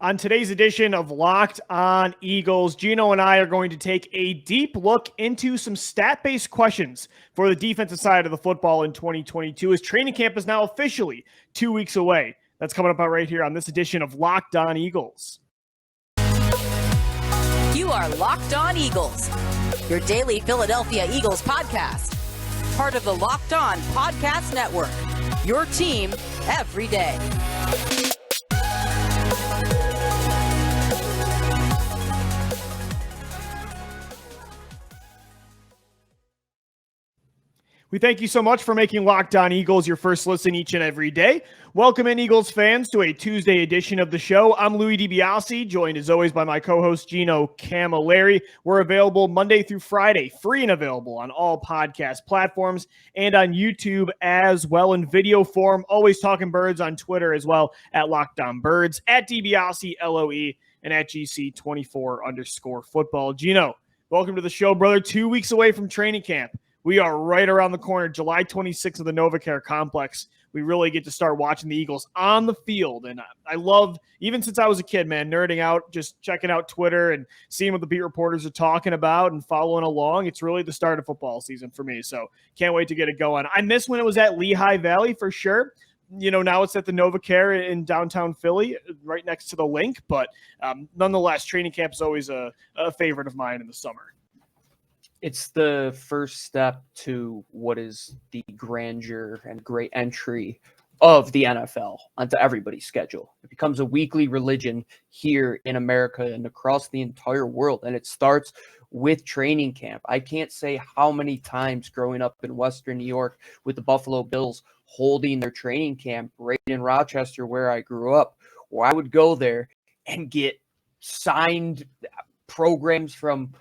On today's edition of Locked On Eagles, Gino and I are going to take a deep look into some stat-based questions for the defensive side of the football in 2022 as training camp is now officially 2 weeks away. That's coming up right here on this edition of Locked On Eagles. You are Locked On Eagles, your daily Philadelphia Eagles podcast. Part of the Locked On Podcast Network, your team every day. We thank you so much for making Locked On Eagles your first listen each and every day. Welcome in, Eagles fans, to a Tuesday edition of the show. I'm Louie DiBiase, joined as always by my co-host Gino Camilleri. We're available Monday through Friday, free and available on all podcast platforms and on YouTube as well in video form. Always Talking Birds on Twitter as well at Locked On Birds, at DiBiase LOE, and at GC24_football. Gino, welcome to the show, brother. 2 weeks away from training camp. We are right around the corner, July 26th of the NovaCare Complex. We really get to start watching the Eagles on the field. And I love, even since I was a kid, man, nerding out, just checking out Twitter and seeing what the beat reporters are talking about and following along. It's really the start of football season for me. So can't wait to get it going. I miss when it was at Lehigh Valley for sure. You know, now it's at the NovaCare in downtown Philly, right next to the link. But nonetheless, training camp is always a favorite of mine in the summer. It's the first step to what is the grandeur and great entry of the NFL onto everybody's schedule. It becomes a weekly religion here in America and across the entire world. And it starts with training camp. I can't say how many times growing up in Western New York with the Buffalo Bills holding their training camp right in Rochester, where I grew up, where I would go there and get signed programs from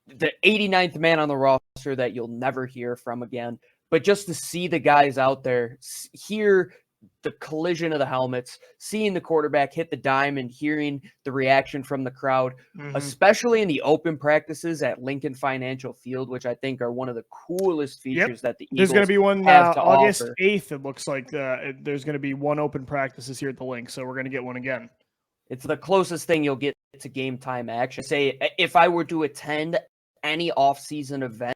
the 89th man on the roster that you'll never hear from again. But just to see the guys out there, hear the collision of the helmets, seeing the quarterback hit the dime and hearing the reaction from the crowd, especially in the open practices at Lincoln Financial Field, which I think are one of the coolest features that the Eagles There's going to be one have to August offer. 8th. It looks like there's going to be one open practices here at the link. So we're going to get one again. It's the closest thing you'll get to game time action. Say, if I were to attend any off-season event,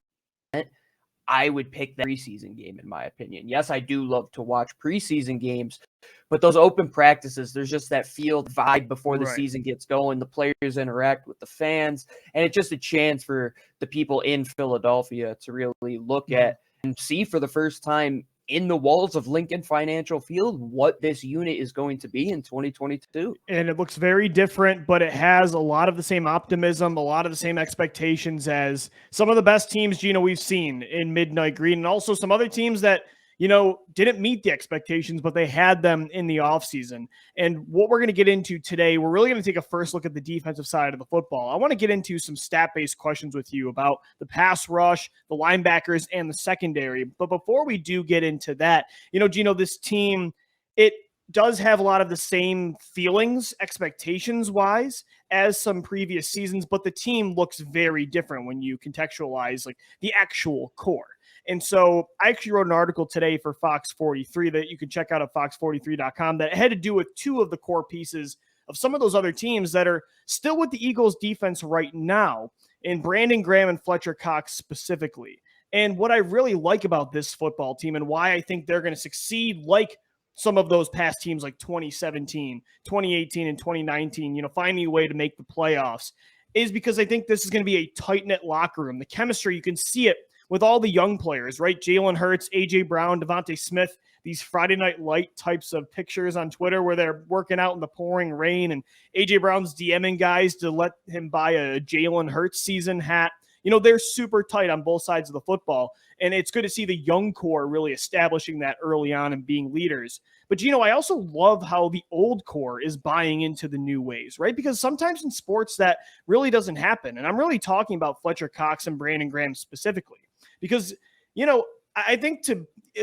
I would pick the preseason game, in my opinion. Yes, I do love to watch preseason games, but those open practices, there's just that field vibe before the season gets going. The players interact with the fans, and it's just a chance for the people in Philadelphia to really look at and see for the first time in the walls of Lincoln Financial Field what this unit is going to be in 2022. And it looks very different, but it has a lot of the same optimism, a lot of the same expectations as some of the best teams, Gino, we've seen in Midnight Green, and also some other teams that, you know, didn't meet the expectations, but they had them in the offseason. And what we're going to get into today, we're really going to take a first look at the defensive side of the football. I want to get into some stat-based questions with you about the pass rush, the linebackers, and the secondary. But before we do get into that, you know, Gino, this team, it does have a lot of the same feelings, expectations-wise, as some previous seasons, but the team looks very different when you contextualize like the actual core. And so I actually wrote an article today for Fox 43 that you can check out at fox43.com that had to do with two of the core pieces of some of those other teams that are still with the Eagles defense right now, in Brandon Graham and Fletcher Cox specifically. And what I really like about this football team and why I think they're going to succeed like some of those past teams like 2017, 2018, and 2019, you know, finding a way to make the playoffs, is because I think this is going to be a tight-knit locker room. The chemistry, you can see it with all the young players, right? Jalen Hurts, A.J. Brown, Devontae Smith, these Friday Night Light types of pictures on Twitter where they're working out in the pouring rain, and A.J. Brown's DMing guys to let him buy a Jalen Hurts season hat. You know, they're super tight on both sides of the football, and it's good to see the young core really establishing that early on and being leaders. But, you know, I also love how the old core is buying into the new ways, right? Because sometimes in sports that really doesn't happen, and I'm really talking about Fletcher Cox and Brandon Graham specifically. Because, you know, I think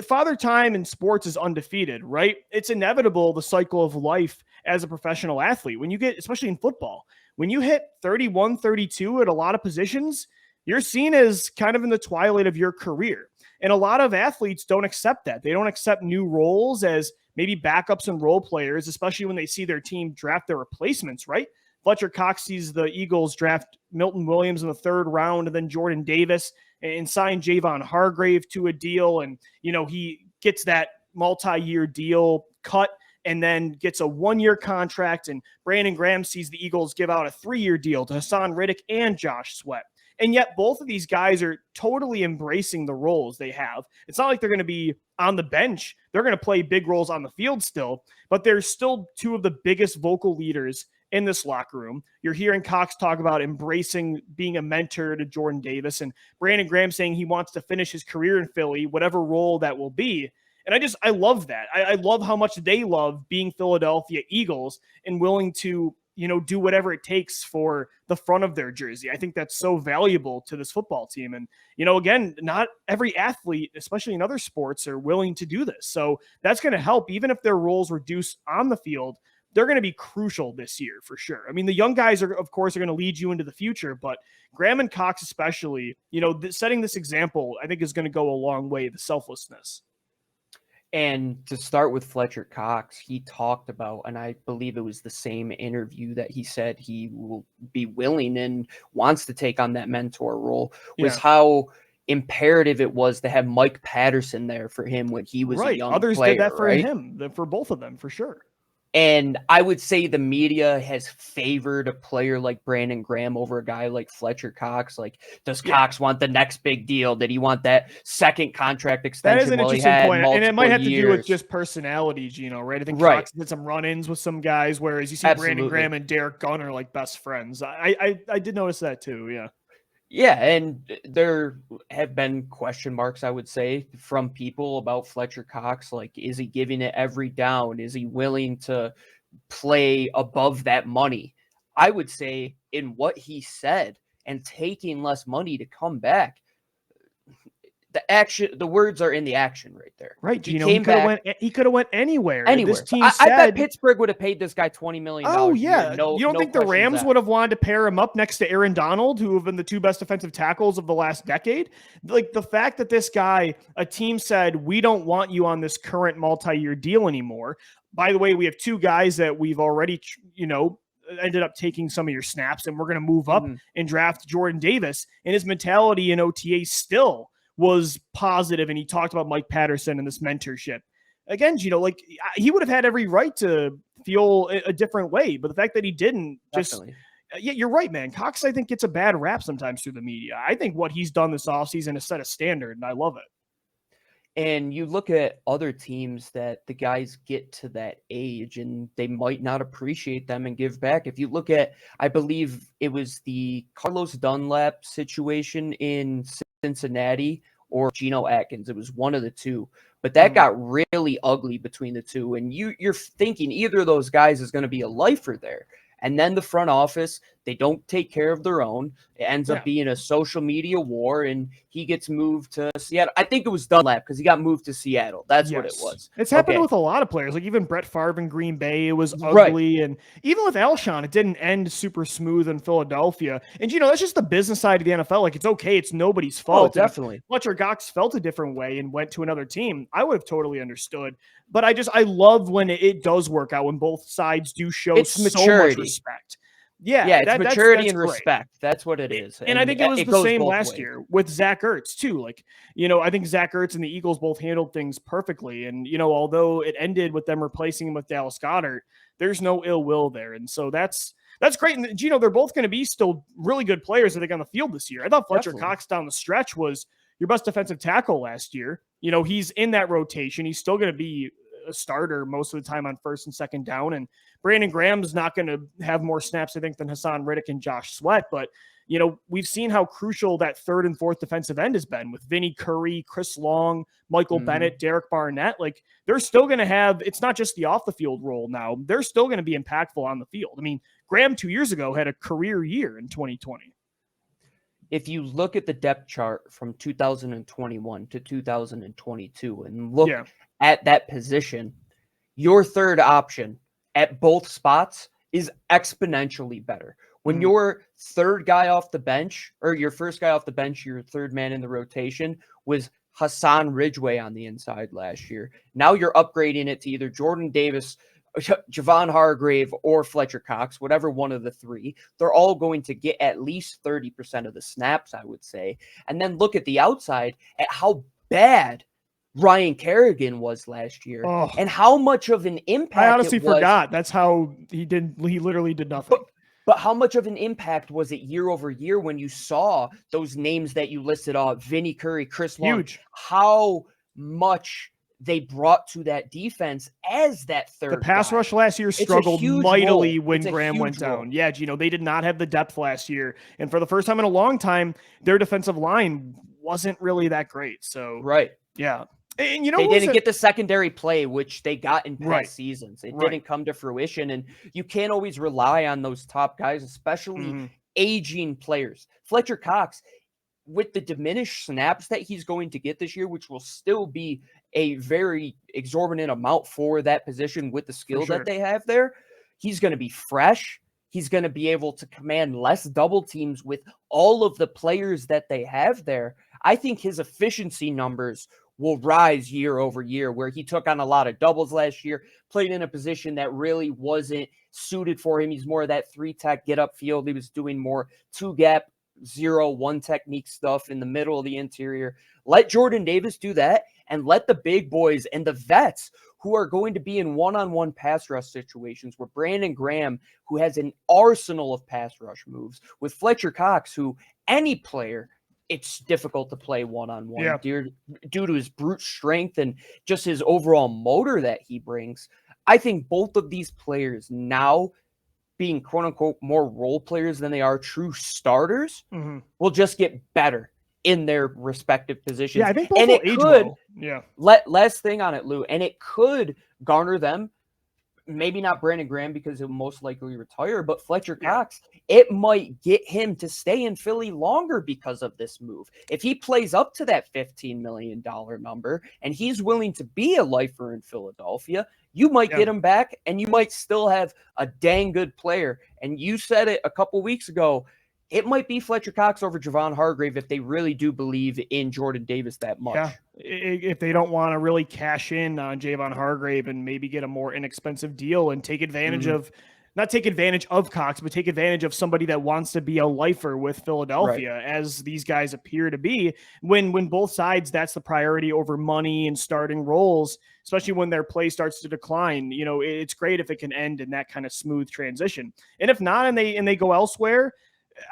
Father Time in sports is undefeated, right? It's inevitable, the cycle of life as a professional athlete. When you get, especially in football, when you hit 31, 32 at a lot of positions, you're seen as kind of in the twilight of your career. And a lot of athletes don't accept that. They don't accept new roles as maybe backups and role players, especially when they see their team draft their replacements, right? Fletcher Cox sees the Eagles draft Milton Williams in the 3rd round and then Jordan Davis and sign Javon Hargrave to a deal. And, he gets that multi-year deal cut and then gets a 1-year contract. And Brandon Graham sees the Eagles give out a 3-year deal to Haason Reddick and Josh Sweat. And yet both of these guys are totally embracing the roles they have. It's not like they're going to be on the bench. They're going to play big roles on the field still, but they're still 2 of the biggest vocal leaders in this locker room. You're hearing Cox talk about embracing being a mentor to Jordan Davis, and Brandon Graham saying he wants to finish his career in Philly, whatever role that will be. And I love that. I love how much they love being Philadelphia Eagles and willing to, do whatever it takes for the front of their jersey. I think that's so valuable to this football team. And, again, not every athlete, especially in other sports, are willing to do this. So that's going to help, even if their roles reduce on the field. They're going to be crucial this year for sure. I mean, the young guys are going to lead you into the future, but Graham and Cox, especially, setting this example, I think is going to go a long way, the selflessness. And to start with Fletcher Cox, he talked about, and I believe it was the same interview that he said he will be willing and wants to take on that mentor role, was how imperative it was to have Mike Patterson there for him when he was a young Others player. Did that for him, for both of them, for sure. And I would say the media has favored a player like Brandon Graham over a guy like Fletcher Cox. Like, does Cox want the next big deal? Did he want that second contract extension? That is an interesting point. And it might have to do with just personality, Gino, right? I think Cox did some run-ins with some guys, whereas you see Brandon Graham and Derek Gunn are like best friends. I did notice that too, yeah. Yeah, and there have been question marks, I would say, from people about Fletcher Cox. Like, is he giving it every down? Is he willing to play above that money? I would say in what he said and taking less money to come back, the words are in the action right there. Right, Gino. He could have went anywhere. This team I bet Pittsburgh would have paid this guy $20 million. Oh, yeah. You don't think the Rams would have wanted to pair him up next to Aaron Donald, who have been the 2 best defensive tackles of the last decade? Like, the fact that this guy, a team said, we don't want you on this current multi-year deal anymore. By the way, we have 2 guys that we've already, ended up taking some of your snaps, and we're going to move up and draft Jordan Davis. And his mentality in OTA still was positive, and he talked about Mike Patterson and this mentorship. Again, like, he would have had every right to feel a different way, but the fact that he didn't you're right, man. Cox, I think, gets a bad rap sometimes through the media. I think what he's done this offseason has set a standard, and I love it. And you look at other teams that the guys get to that age and they might not appreciate them and give back. If you look at, I believe it was the Carlos Dunlap situation in Cincinnati or Geno Atkins. It was one of the two, but that got really ugly between the two. And you're thinking either of those guys is going to be a lifer there. And then the front office, they don't take care of their own. It ends up being a social media war, and he gets moved to Seattle. I think it was Dunlap because he got moved to Seattle. That's what it was. It's happened with a lot of players. Like even Brett Favre in Green Bay, it was ugly. And even with Alshon, it didn't end super smooth in Philadelphia. And, that's just the business side of the NFL. Like, it's okay. It's nobody's fault. Oh, definitely. Fletcher Cox felt a different way and went to another team. I would have totally understood. But I love when it does work out, when both sides do show so much respect. Yeah, it's maturity and respect. That's what it is. And I think it was the same last year with Zach Ertz too. Like, I think Zach Ertz and the Eagles both handled things perfectly. And, although it ended with them replacing him with Dallas Goedert, there's no ill will there. And so that's great. And, they're both going to be still really good players, I think, on the field this year. I thought Fletcher Cox down the stretch was your best defensive tackle last year. He's in that rotation. He's still going to be a starter most of the time on first and second down. And Brandon Graham's not going to have more snaps, I think, than Haason Reddick and Josh Sweat. But, we've seen how crucial that third and fourth defensive end has been with Vinny Curry, Chris Long, Michael Bennett, Derek Barnett. Like, they're still going to have, it's not just the off the field role now. They're still going to be impactful on the field. I mean, Graham 2 years ago had a career year in 2020. If you look at the depth chart from 2021 to 2022 and look at that position, your third option at both spots is exponentially better. When your third guy off the bench, or your first guy off the bench, your third man in the rotation was Haason Ridgeway on the inside last year. Now you're upgrading it to either Jordan Davis, Javon Hargrave, or Fletcher Cox, whatever one of the three. They're all going to get at least 30% of the snaps, I would say. And then look at the outside at how bad Ryan Kerrigan was last year and how much of an impact I honestly forgot. That's how he literally did nothing. But how much of an impact was it year over year when you saw those names that you listed off, Vinny Curry, Chris Long, huge, how much they brought to that defense as that third The pass guy. rush last year struggled mightily role. when Graham went down. Yeah, Gino, they did not have the depth last year. And for the first time in a long time, their defensive line wasn't really that great. So, right. Yeah. And you know, they didn't get the secondary play, which they got in past seasons. It Right. didn't come to fruition. And you can't always rely on those top guys, especially aging players. Fletcher Cox, with the diminished snaps that he's going to get this year, which will still be a very exorbitant amount for that position with the skill that they have there, he's going to be fresh. He's going to be able to command less double teams with all of the players that they have there. I think his efficiency numbers will rise year over year, where he took on a lot of doubles last year, played in a position that really wasn't suited for him. He's more of that 3-tech get up field. He was doing more 2-gap, 0-1 technique stuff in the middle of the interior. Let Jordan Davis do that, and let the big boys and the vets who are going to be in one-on-one pass rush situations where Brandon Graham, who has an arsenal of pass rush moves, with Fletcher Cox, who any player, it's difficult to play one-on-one due to his brute strength and just his overall motor that he brings. I think both of these players now, being quote-unquote more role players than they are true starters, will just get better in their respective positions. Yeah, I think both will age well. Yeah. Last thing on it, Lou, and it could garner them, maybe not Brandon Graham because he'll most likely retire, but Fletcher Cox, it might get him to stay in Philly longer because of this move. If he plays up to that $15 million number and he's willing to be a lifer in Philadelphia, you might get him back and you might still have a dang good player. And you said it a couple weeks ago, it might be Fletcher Cox over Javon Hargrave if they really do believe in Jordan Davis that much. Yeah, if they don't want to really cash in on Javon Hargrave and maybe get a more inexpensive deal and take advantage of, not take advantage of Cox, but take advantage of somebody that wants to be a lifer with Philadelphia, as these guys appear to be. When both sides, that's the priority over money and starting roles, especially when their play starts to decline. You know, it's great if it can end in that kind of smooth transition. And if not, and they go elsewhere,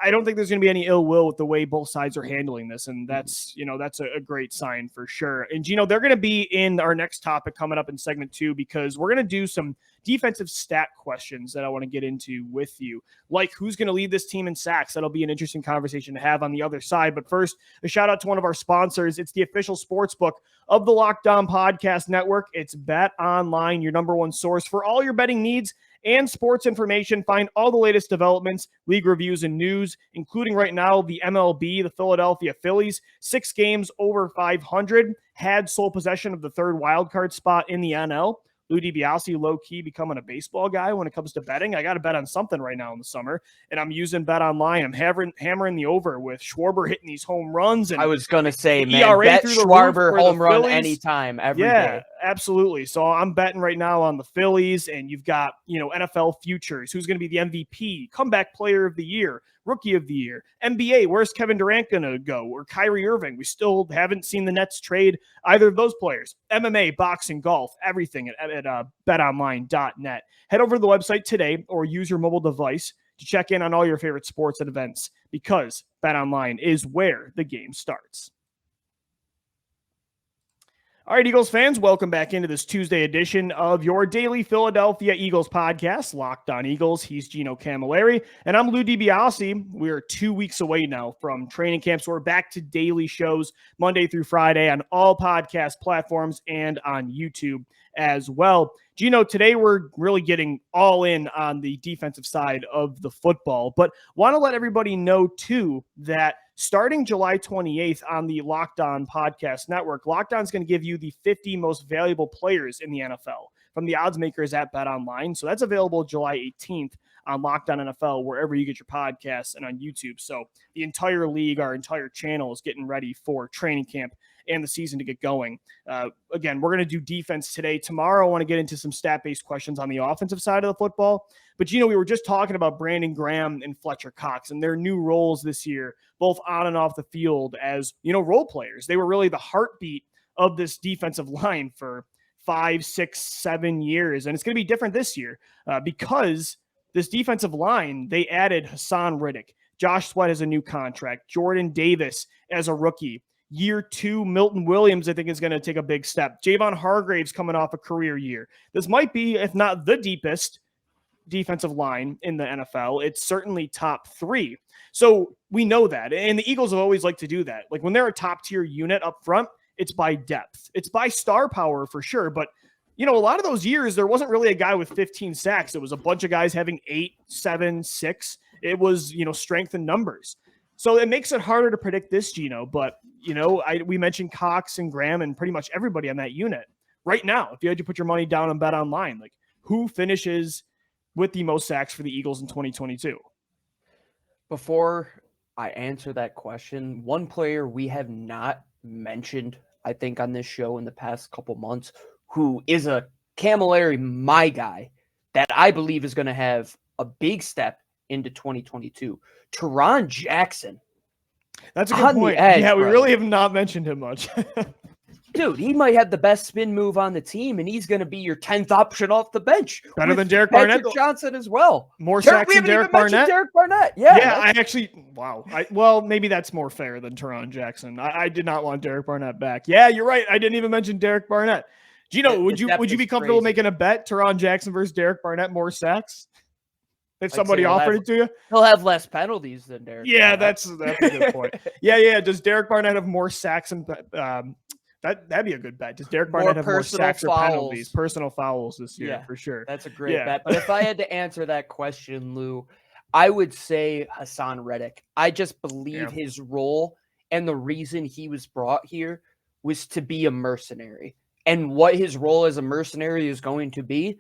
I don't think there's going to be any ill will with the way both sides are handling this. And that's, you know, that's a great sign for sure. And Gino, they're going to be in our next topic coming up in segment 2, because we're going to do some defensive stat questions that I want to get into with you, like who's going to lead this team in sacks. That'll be an interesting conversation to have on the other side. But first, a shout out to one of our sponsors. It's the official sports book of the Locked On Podcast Network. It's Bet Online, your number one source for all your betting needs and sports information. Find all the latest developments, league reviews, and news, including right now the MLB, the Philadelphia Phillies, 6 games over 500, had sole possession of the third wildcard spot in the NL. Lou DiBiase low-key becoming a baseball guy when it comes to betting. I got to bet on something right now in the summer, and I'm using Bet Online. I'm hammering the over with Schwarber hitting these home runs. And I was going to say, man, ERA bet through the Schwarber roof home run Phillies, anytime, every day. Absolutely. So I'm betting right now on the Phillies, and you've got, you know, NFL futures. Who's going to be the MVP, comeback player of the year, rookie of the year, NBA, where's Kevin Durant going to go, or Kyrie Irving? We still haven't seen the Nets trade either of those players. MMA, boxing, golf, everything at betonline.net. Head over to the website today or use your mobile device to check in on all your favorite sports and events, because BetOnline is where the game starts. All right, Eagles fans, welcome back into this Tuesday edition of your daily Philadelphia Eagles podcast, Locked On Eagles. He's Gino Camilleri, and I'm Lou DiBiase. We're 2 weeks away now from training camp, so we're back to daily shows Monday through Friday on all podcast platforms and on YouTube as well. Gino, today we're really getting all in on the defensive side of the football, but want to let everybody know, too, that starting July 28th on the Locked On Podcast Network, Locked On is going to give you the 50 most valuable players in the NFL from the odds makers at BetOnline. So that's available July 18th on Locked On NFL, wherever you get your podcasts, and on YouTube. So the entire league, our entire channel, is getting ready for training camp and the season to get going. Again, we're going to do defense today. Tomorrow, I want to get into some stat-based questions on the offensive side of the football. But, we were just talking about Brandon Graham and Fletcher Cox and their new roles this year, both on and off the field as, role players. They were really the heartbeat of this defensive line for 5, 6, 7 years. And it's going to be different this year because this defensive line, they added Haason Reddick. Josh Sweat has a new contract. Jordan Davis as a rookie. Year 2, Milton Williams, I think, is going to take a big step. Javon Hargrave's coming off a career year. This might be, if not the deepest defensive line in the NFL, it's certainly top 3. So we know that. And the Eagles have always liked to do that. Like when they're a top tier unit up front, it's by depth. It's by star power for sure. But, a lot of those years, there wasn't really a guy with 15 sacks. It was a bunch of guys having 8, 7, 6. It was, strength in numbers. So it makes it harder to predict this, Gino. But, we mentioned Cox and Graham and pretty much everybody on that unit. Right now, if you had to put your money down and bet online, like who finishes with the most sacks for the Eagles in 2022? Before I answer that question, one player we have not mentioned, I think, on this show in the past couple months, who is a Camilleri, my guy, that I believe is going to have a big step into 2022. Tyron Jackson. That's a good point. Yeah, we really have not mentioned him much. Dude, he might have the best spin move on the team, and he's going to be your 10th option off the bench. Better than Derek Barnett. Johnson as well. More sacks than Derek Barnett? Derek Barnett. Yeah, I actually, wow. Well, maybe that's more fair than Tyron Jackson. I did not want Derek Barnett back. Yeah, you're right. I didn't even mention Derek Barnett. Gino, would you be comfortable making a bet, Tyron Jackson versus Derek Barnett, more sacks? If somebody offered it to you? He'll have less penalties than Derek Barnett. That's a good point. Yeah. Does Derek Barnett have more sacks and that'd be a good bet. Does Derek Barnett have more sacks or penalties, personal fouls this year? For sure. That's a great bet. But if I had to answer that question, Lou, I would say Haason Reddick. I just believe his role and the reason he was brought here was to be a mercenary. And what his role as a mercenary is going to be,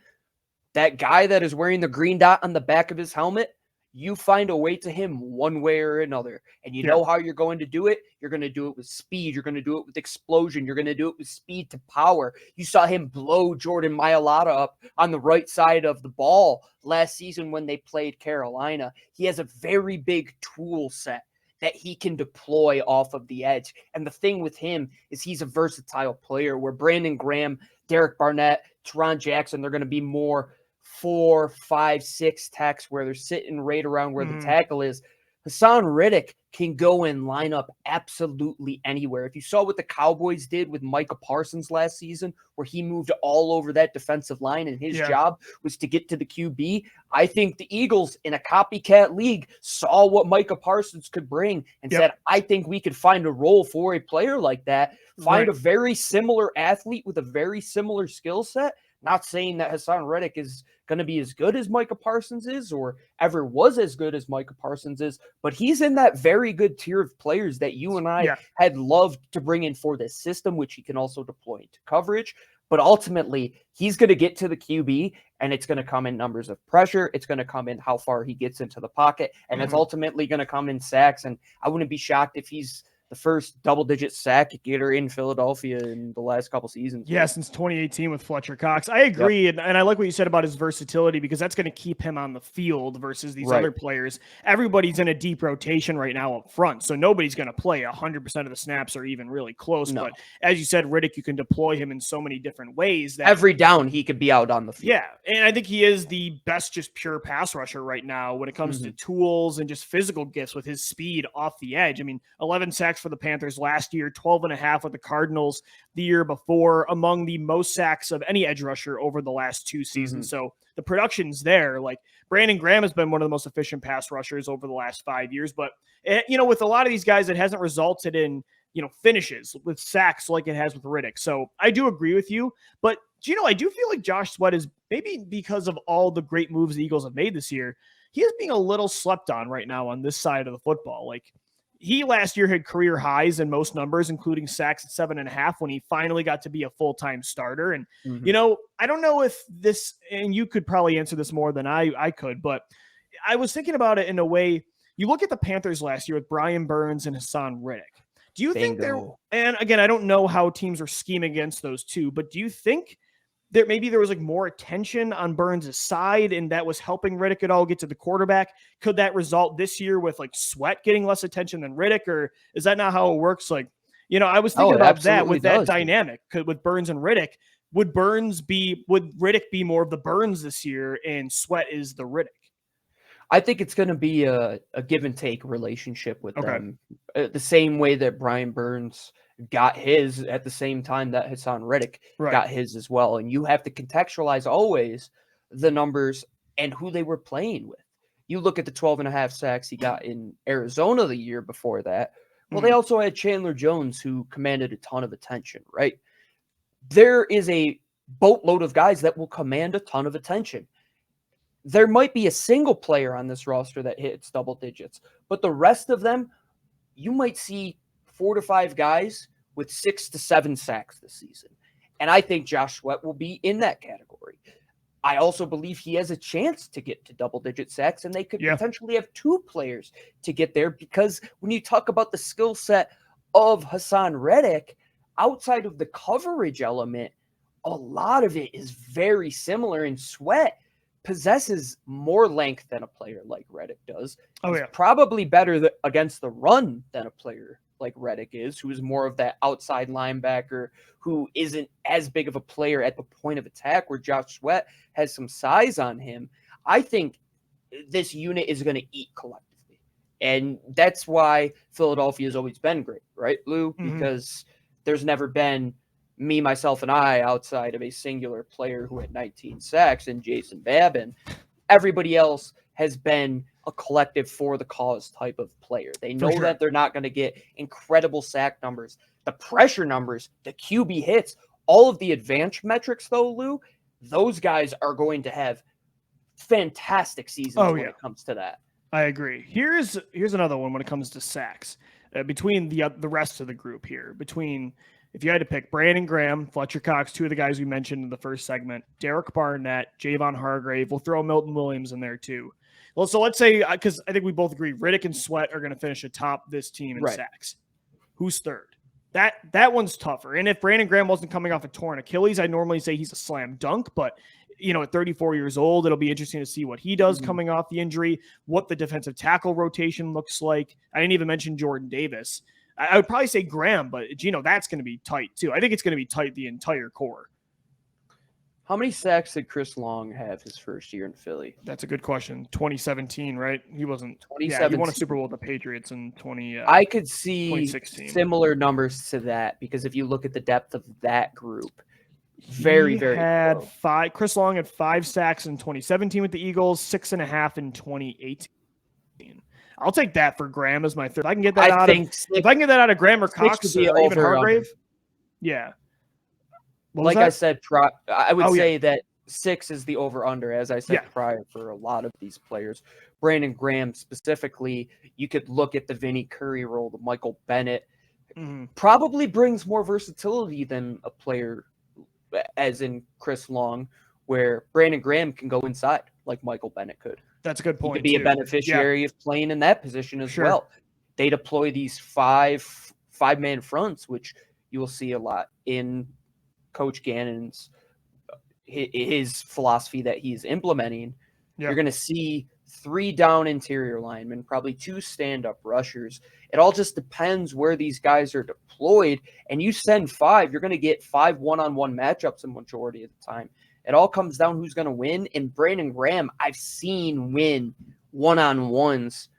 that guy that is wearing the green dot on the back of his helmet, you find a way to him one way or another. And you know how you're going to do it? You're going to do it with speed. You're going to do it with explosion. You're going to do it with speed to power. You saw him blow Jordan Mailata up on the right side of the ball last season when they played Carolina. He has a very big tool set that he can deploy off of the edge. And the thing with him is he's a versatile player where Brandon Graham, Derek Barnett, Tyron Jackson, they're going to be more 4, 5, 6 techs where they're sitting right around where the tackle is. Haason Reddick can go and line up absolutely anywhere. If you saw what the Cowboys did with Micah Parsons last season, where he moved all over that defensive line and his job was to get to the QB, I think the Eagles in a copycat league saw what Micah Parsons could bring and said, I think we could find a role for a player like that, find a very similar athlete with a very similar skill set. Not saying that Haason Reddick is going to be as good as Micah Parsons is or ever was as good as Micah Parsons is, but he's in that very good tier of players that you and I had loved to bring in for this system, which he can also deploy into coverage. But ultimately, he's going to get to the QB, and it's going to come in numbers of pressure. It's going to come in how far he gets into the pocket, and it's ultimately going to come in sacks. And I wouldn't be shocked if he's the first double-digit sack getter in Philadelphia in the last couple seasons. Yeah, since 2018 with Fletcher Cox. I agree, and I like what you said about his versatility because that's going to keep him on the field versus these other players. Everybody's in a deep rotation right now up front, so nobody's going to play 100% of the snaps or even really close. No. But as you said, Reddick, you can deploy him in so many different ways. That every down, he could be out on the field. Yeah, and I think he is the best just pure pass rusher right now when it comes to tools and just physical gifts with his speed off the edge. I mean, 11 sacks for the Panthers last year, 12.5 with the Cardinals the year before, among the most sacks of any edge rusher over the last 2 seasons. So the production's there. Like Brandon Graham has been one of the most efficient pass rushers over the last 5 years, but with a lot of these guys, it hasn't resulted in, finishes with sacks like it has with Reddick. So I do agree with you, but I do feel like Josh Sweat is, maybe because of all the great moves the Eagles have made this year, he is being a little slept on right now on this side of the football. Like, he last year had career highs in most numbers, including sacks at 7.5 when he finally got to be a full-time starter. And, I don't know if this, and you could probably answer this more than I could, but I was thinking about it in a way. You look at the Panthers last year with Brian Burns and Haason Reddick. Do you think Bingo. and again, I don't know how teams are scheming against those two, but do you think there was like more attention on Burns' side and that was helping Reddick at all get to the quarterback? Could that result this year with like Sweat getting less attention than Reddick, or is that not how it works? Like, I was thinking about that with that dynamic with Burns and Reddick. Would Reddick be more of the Burns this year and Sweat is the Reddick? I think it's going to be a give and take relationship with them. The same way that Brian Burns got his at the same time that Haason Reddick got his as well. And you have to contextualize always the numbers and who they were playing with. You look at the 12.5 sacks he got in Arizona the year before that. Well, they also had Chandler Jones, who commanded a ton of attention, right? There is a boatload of guys that will command a ton of attention. There might be a single player on this roster that hits double digits, but the rest of them, you might see 4 to 5 guys with 6 to 7 sacks this season. And I think Josh Sweat will be in that category. I also believe he has a chance to get to double-digit sacks, and they could potentially have 2 players to get there, because when you talk about the skill set of Haason Reddick, outside of the coverage element, a lot of it is very similar, and Sweat possesses more length than a player like Reddick does. He's probably better against the run than a player like Reddick is, who is more of that outside linebacker who isn't as big of a player at the point of attack, where Josh Sweat has some size on him. I think this unit is going to eat collectively. And that's why Philadelphia has always been great, right, Lou? Because there's never been me, myself, and I outside of a singular player who had 19 sacks and Jason Babin. Everybody else has been a collective for the cause type of player. They know that they're not going to get incredible sack numbers, the pressure numbers, the QB hits, all of the advanced metrics though, Lou, those guys are going to have fantastic seasons when it comes to that. I agree. Here's another one when it comes to sacks. Between the rest of the group here, if you had to pick Brandon Graham, Fletcher Cox, 2 of the guys we mentioned in the first segment, Derek Barnett, Javon Hargrave, we'll throw Milton Williams in there too. Well, so let's say, because I think we both agree, Reddick and Sweat are going to finish atop this team in sacks. Who's third? That one's tougher. And if Brandon Graham wasn't coming off a torn Achilles, I'd normally say he's a slam dunk, but at 34 years old, it'll be interesting to see what he does coming off the injury, what the defensive tackle rotation looks like. I didn't even mention Jordan Davis. I would probably say Graham, but Gino, that's going to be tight too. I think it's going to be tight the entire core. How many sacks did Chris Long have his first year in Philly? That's a good question. 2017, right? He wasn't. 2017. He won a Super Bowl with the Patriots in I could see 2016. Similar numbers to that, because if you look at the depth of that group, very had low. 5. Chris Long had 5 sacks in 2017 with the Eagles, 6.5 in 2018. I'll take that for Graham as my third. If I can get that if I can get that out of Graham or Cox or even Hargrave. Yeah. Like I said, I would say that 6 is the over-under, as I said prior, for a lot of these players. Brandon Graham specifically, you could look at the Vinny Curry role, the Michael Bennett. Probably brings more versatility than a player as in Chris Long, where Brandon Graham can go inside like Michael Bennett could. That's a good point. He could be a beneficiary of playing in that position as well. They deploy these five-man fronts, which you will see a lot in Coach Gannon's his philosophy that he's implementing. You're going to see 3 down interior linemen, probably 2 stand-up rushers. It all just depends where these guys are deployed. And you send 5, you're going to get 5 one-on-one matchups the majority of the time. It all comes down who's going to win. And Brandon Graham, I've seen win one-on-ones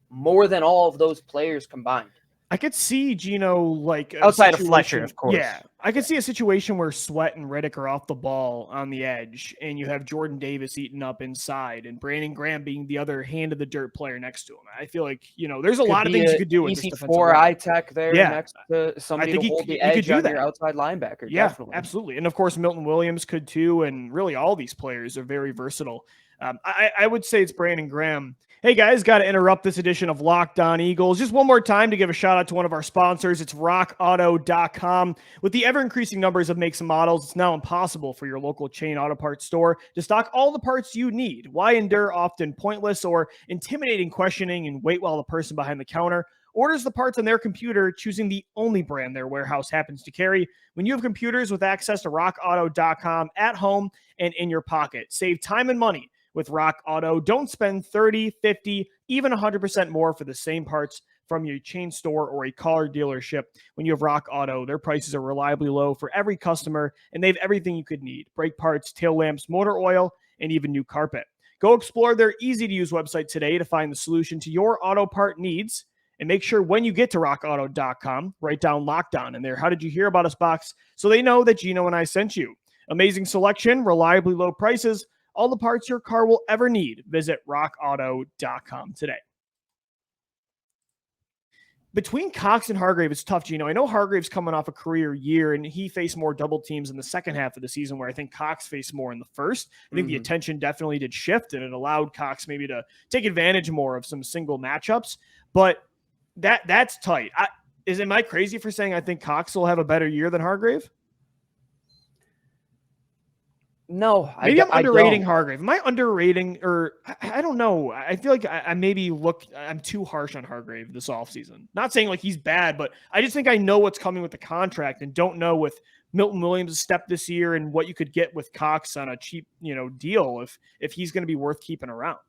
more than all of those players combined. I could see Gino like outside of Fletcher, of course. Yeah, I could see a situation where Sweat and Reddick are off the ball on the edge, and you have Jordan Davis eaten up inside, and Brandon Graham being the other hand of the dirt player next to him. I feel like there's a lot of things you could do with easy this 4 eye tech there next to somebody to hold the edge on your outside linebacker. Yeah, definitely. Absolutely, and of course Milton Williams could too, and really all these players are very versatile. I would say it's Brandon Graham. Hey guys, got to interrupt this edition of Locked On Eagles just one more time to give a shout out to one of our sponsors. It's rockauto.com. With the ever increasing numbers of makes and models, it's now impossible for your local chain auto parts store to stock all the parts you need. Why endure often pointless or intimidating questioning and wait while the person behind the counter orders the parts on their computer, choosing the only brand their warehouse happens to carry. When you have computers with access to rockauto.com at home and in your pocket, save time and money with Rock Auto. Don't spend 30, 50, even 100% more for the same parts from your chain store or a car dealership. When you have Rock Auto, their prices are reliably low for every customer, and they have everything you could need: brake parts, tail lamps, motor oil, and even new carpet. Go explore their easy-to-use website today to find the solution to your auto part needs. And make sure when you get to rockauto.com, write down Lockdown in there "How did you hear about us" box so they know that Gino and I sent you. Amazing selection, reliably low prices, all the parts your car will ever need. Visit rockauto.com today. Between Cox and Hargrave, it's tough, Gino. I know Hargrave's coming off a career year, and he faced more double teams in the second half of the season, where I think Cox faced more in the first. I think the attention definitely did shift, and it allowed Cox maybe to take advantage more of some single matchups. But that's tight. Am I crazy for saying I think Cox will have a better year than Hargrave? No, maybe I'm underrating Hargrave. Am I underrating, or I don't know. I feel like I'm too harsh on Hargrave this offseason. Not saying like he's bad, but I just think I know what's coming with the contract and don't know with Milton Williams' step this year and what you could get with Cox on a cheap, deal if he's going to be worth keeping around.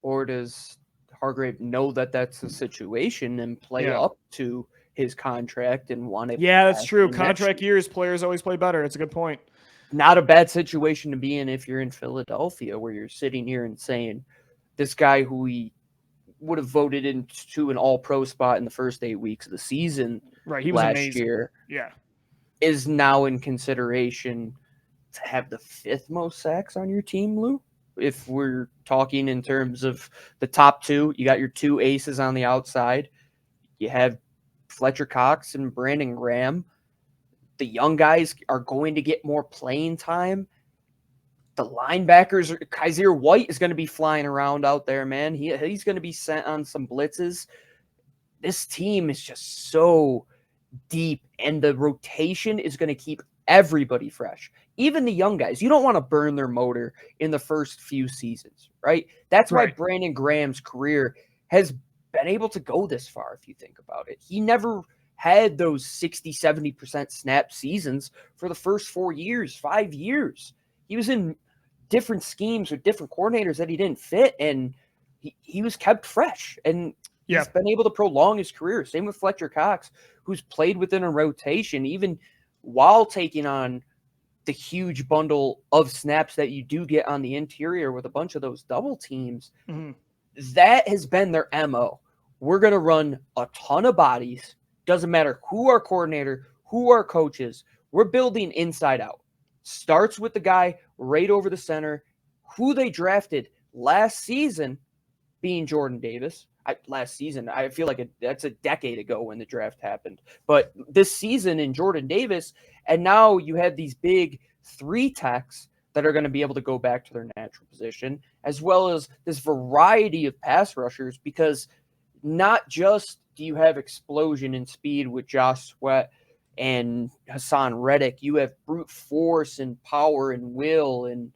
Or does Hargrave know that that's the situation and play up to his contract and want it? Yeah, that's true. Contract years, players always play better. It's a good point. Not a bad situation to be in if you're in Philadelphia, where you're sitting here and saying this guy who we would have voted into an all-pro spot in the first 8 weeks of the season, right? He was last amazing. year, is now in consideration to have the 5th most sacks on your team, Lou. If we're talking in terms of the top two, you got your 2 aces on the outside. You have Fletcher Cox and Brandon Graham. The young guys are going to get more playing time. The linebackers, Kyzir White is going to be flying around out there, man. He's going to be sent on some blitzes. This team is just so deep, and the rotation is going to keep everybody fresh. Even the young guys. You don't want to burn their motor in the first few seasons, right? That's why Brandon Graham's career has been able to go this far, if you think about it. He never had those 60, 70% snap seasons for the first 5 years. He was in different schemes with different coordinators that he didn't fit, and he was kept fresh. And he's been able to prolong his career. Same with Fletcher Cox, who's played within a rotation, even while taking on the huge bundle of snaps that you do get on the interior with a bunch of those double teams. That has been their MO. We're going to run a ton of bodies. Doesn't matter who our coordinator, who our coaches, we're building inside out. Starts with the guy right over the center, who they drafted last season being Jordan Davis. Last season, I feel like that's a decade ago when the draft happened. But this season in Jordan Davis, and now you have these big 3 techs that are going to be able to go back to their natural position, as well as this variety of pass rushers, because not just do you have explosion and speed with Josh Sweat and Haason Reddick, you have brute force and power and will and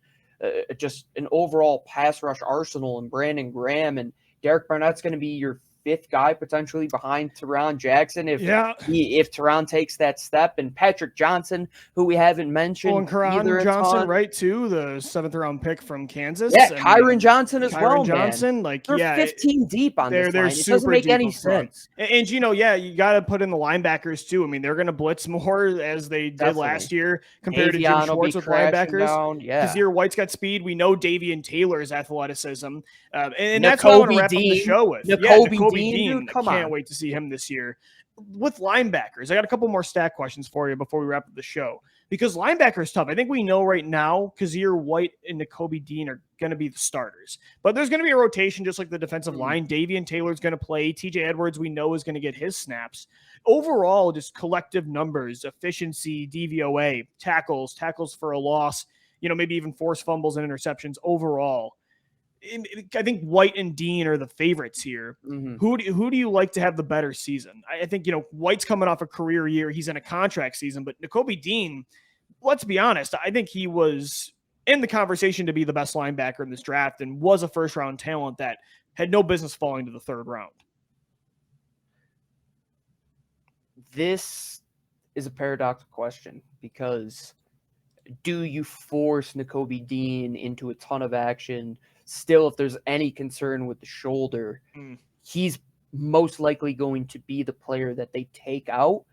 just an overall pass rush arsenal, and Brandon Graham and Derek Barnett's going to be your 5th guy potentially behind Tyron Jackson if Tyron takes that step, and Patrick Johnson, who we haven't mentioned. And Kyron Johnson, right, too, the 7th round pick from Kansas. Yeah, Tyron Johnson as well, Johnson, man. They're 15 deep on this line. It doesn't make any sense. And you got to put in the linebackers, too. I mean, they're going to blitz more as they did last year compared to Jim Schwartz with linebackers. Kyzir White's got speed. We know Davian Taylor's athleticism. And that's what I want to wrap up the show with. Nakobe Dean, I can't wait to see him this year. With linebackers, I got a couple more stat questions for you before we wrap up the show, because linebacker is tough. I think we know right now Kyzir White and Nakobe Dean are going to be the starters, but there's going to be a rotation just like the defensive line. Davian Taylor's going to play. TJ Edwards, we know, is going to get his snaps. Overall, just collective numbers, efficiency, DVOA, tackles for a loss, maybe even forced fumbles and interceptions overall. I think White and Dean are the favorites here. Who do you like to have the better season? I think, White's coming off a career year. He's in a contract season, but Nakobe Dean, let's be honest, I think he was in the conversation to be the best linebacker in this draft and was a first-round talent that had no business falling to the 3rd round. this is a paradoxical question, because do you force Nakobe Dean into a ton of action? Still, if there's any concern with the shoulder, he's most likely going to be the player that they take out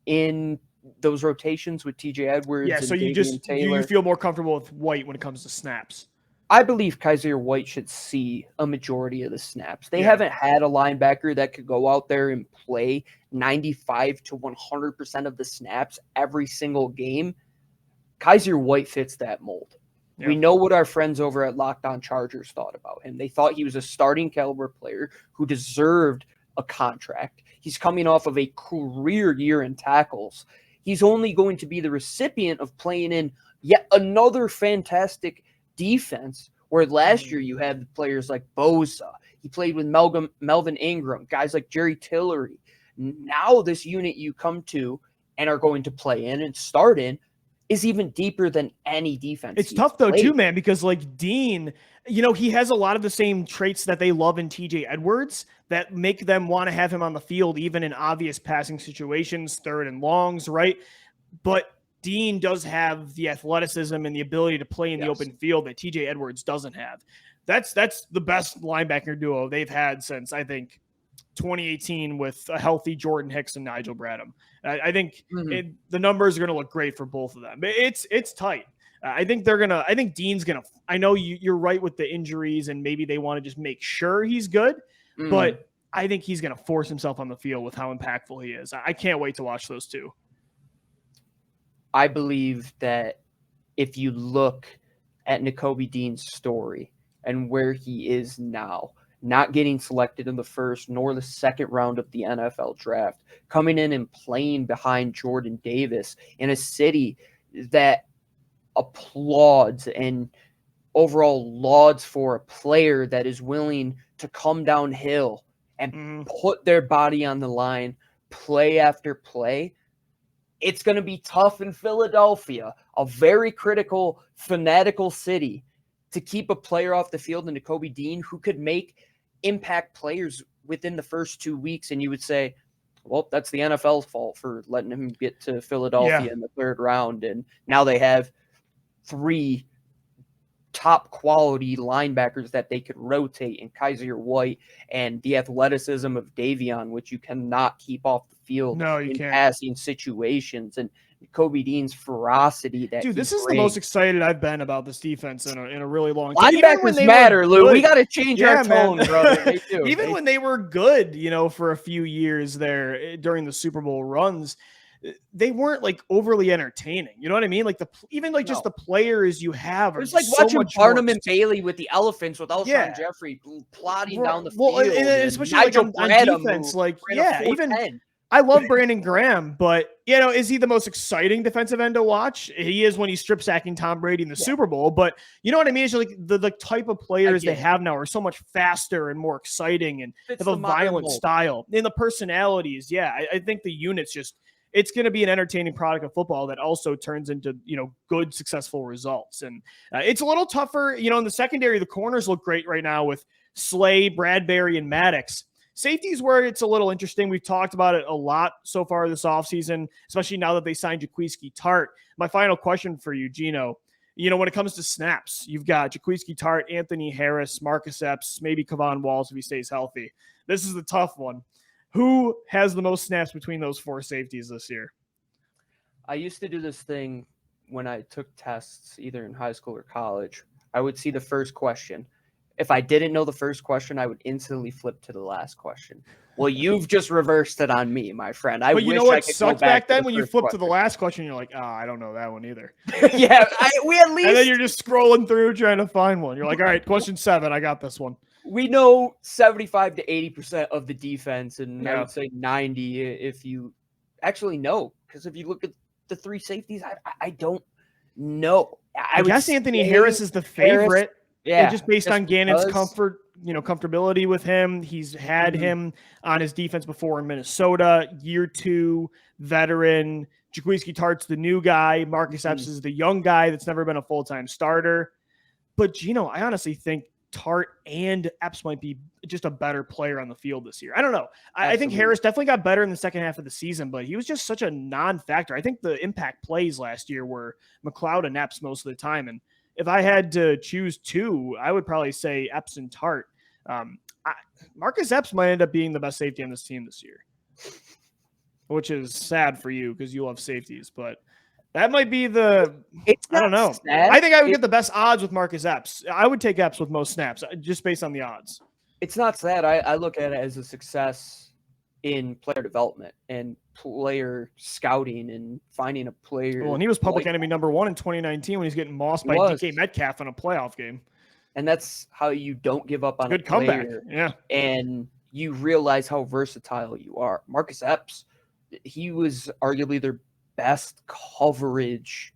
in those rotations with TJ Edwards. Yeah, and so Taylor. you feel more comfortable with White when it comes to snaps. I believe Kyzir White should see a majority of the snaps. They haven't had a linebacker that could go out there and play 95 to 100% of the snaps every single game. Kyzir White fits that mold. Yeah. We know what our friends over at Locked On Chargers thought about him. They thought he was a starting caliber player who deserved a contract. He's coming off of a career year in tackles. He's only going to be the recipient of playing in yet another fantastic defense, where last year you had players like Bosa. He played with Melvin Ingram, guys like Jerry Tillery. Now this unit you come to and are going to play in and start in is even deeper than any defense. It's tough though too, man, because like Dean, he has a lot of the same traits that they love in TJ Edwards that make them want to have him on the field, even in obvious passing situations, 3rd and longs, right? But Dean does have the athleticism and the ability to play in the open field that TJ Edwards doesn't have. That's the best linebacker duo they've had since, I think, 2018 with a healthy Jordan Hicks and Nigel Bradham. I think the numbers are going to look great for both of them. It's tight. I think Dean's going to, I know you're right with the injuries and maybe they want to just make sure he's good, but I think he's going to force himself on the field with how impactful he is. I can't wait to watch those two. I believe that if you look at Nakobe Dean's story and where he is now, not getting selected in the 1st nor the 2nd round of the NFL draft, coming in and playing behind Jordan Davis in a city that applauds and overall lauds for a player that is willing to come downhill and put their body on the line, play after play. It's going to be tough in Philadelphia, a very critical, fanatical city, to keep a player off the field in Nakobe Dean who could make impact players within the first 2 weeks. And you would say, well, that's the NFL's fault for letting him get to Philadelphia in the 3rd round. And now they have 3 top quality linebackers that they could rotate in Kyzir White and the athleticism of Davion, which you cannot keep off the field in passing situations, and Kobe Dean's ferocity. This is the most excited I've been about this defense in a really long time. Linebackers matter, Lou. We got to change our tone, brother. They do. Even when they were good, for a few years there during the Super Bowl runs, they weren't like overly entertaining. You know what I mean? Like just the players you have. It was like watching Barnum and Bailey with the Elephants with Alshon Jeffrey plodding down the field. And especially like on defense, I love Brandon Graham, but is he the most exciting defensive end to watch? He is when he's strip sacking Tom Brady in the Super Bowl, but you know what I mean? It's like the type of players they have now are so much faster and more exciting and have a violent style. And the personalities, I think the unit's it's going to be an entertaining product of football that also turns into, good, successful results. And it's a little tougher, in the secondary. The corners look great right now with Slay, Bradbury, and Maddox. Safeties where it's a little interesting. We've talked about it a lot so far this offseason, especially now that they signed Jaquiski Tart. My final question for you, Gino, when it comes to snaps, you've got Jaquiski Tart, Anthony Harris, Marcus Epps, maybe Kevon Walls if he stays healthy. This is the tough one. Who has the most snaps between those 4 safeties this year? I used to do this thing when I took tests, either in high school or college. I would see the first question. If I didn't know the first question, I would instantly flip to the last question. Well, you've just reversed it on me, my friend. But you know what sucked back then when you flipped to the last question? You're like, I don't know that one either. We at least. And then you're just scrolling through trying to find one. You're like, all right, question 7, I got this one. We know 75 to 80% of the defense, and I would say 90 if you actually know. Because if you look at the 3 safeties, I don't know. I guess Anthony Harris is the favorite. And just based on Gannon's comfortability with him. He's had him on his defense before in Minnesota. Year 2, veteran. Jaquiski Tart's the new guy. Marcus Epps is the young guy that's never been a full-time starter. But, Gino, I honestly think Tart and Epps might be just a better player on the field this year. I don't know. I think Harris definitely got better in the second half of the season, but he was just such a non-factor. I think the impact plays last year were McLeod and Epps most of the time. And if I had to choose two, I would probably say Epps and Tart. Marcus Epps might end up being the best safety on this team this year, which is sad for you because you love safeties, but that might be I don't know. Sad. I think I would get the best odds with Marcus Epps. I would take Epps with most snaps just based on the odds. It's not sad. I look at it as a success in player development and player scouting and finding a player. Well, and he was public enemy number 1 in 2019 when he's getting mossed by DK Metcalf in a playoff game. And that's how you don't give up on Good a player. Comeback. Yeah. And you realize how versatile you are. Marcus Epps, he was arguably their best coverage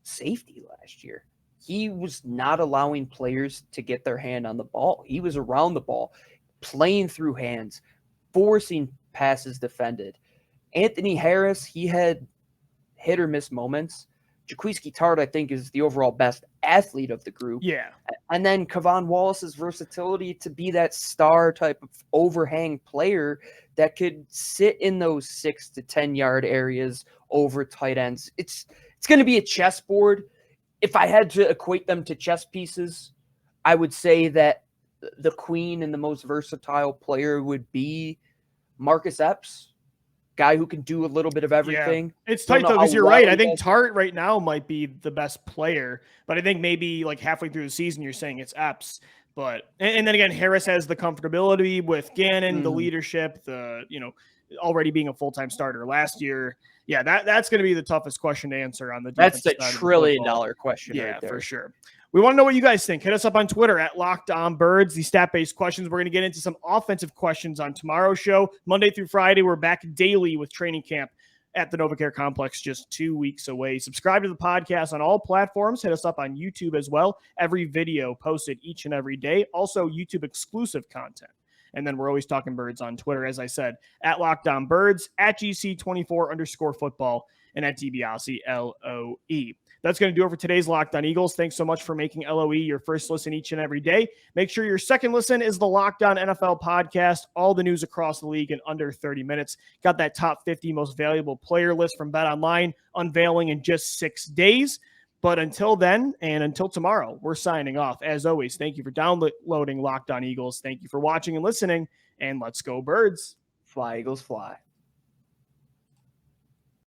safety last year. He was not allowing players to get their hand on the ball. He was around the ball, playing through hands, forcing passes defended. Anthony Harris, he had hit or miss moments. Jaquiski Tart, I think, is the overall best athlete of the group. Yeah. And then Kevon Wallace's versatility to be that star type of overhang player that could sit in those 6 to 10 yard areas over tight ends. It's going to be a chessboard. If I had to equate them to chess pieces, I would say that the queen and the most versatile player would be Marcus Epps. Guy who can do a little bit of everything. Yeah. It's tight, though, because you're right. I think Tart right now might be the best player, but I think maybe like halfway through the season, you're saying it's Epps. But and then again, Harris has the comfortability with Gannon, the leadership, already being a full-time starter last year. Yeah, that's going to be the toughest question to answer on the defense. That's the $1 trillion question. Yeah, right there. for sure. We want to know what you guys think. Hit us up on Twitter at LockedOnBirds, the stat-based questions. We're going to get into some offensive questions on tomorrow's show. Monday through Friday, we're back daily with training camp at the NovaCare Complex, just 2 weeks away. Subscribe to the podcast on all platforms. Hit us up on YouTube as well. Every video posted each and every day. Also, YouTube exclusive content. And then we're always talking birds on Twitter, as I said, at LockedOnBirds, at GC24_football, and at DiBiase, LOE. That's going to do it for today's Locked On Eagles. Thanks so much for making LOE your first listen each and every day. Make sure your second listen is the Locked On NFL podcast. All the news across the league in under 30 minutes. Got that top 50 most valuable player list from BetOnline unveiling in just 6 days. But until then, and until tomorrow, we're signing off. As always, thank you for downloading Locked On Eagles. Thank you for watching and listening. And let's go, Birds. Fly, Eagles, fly.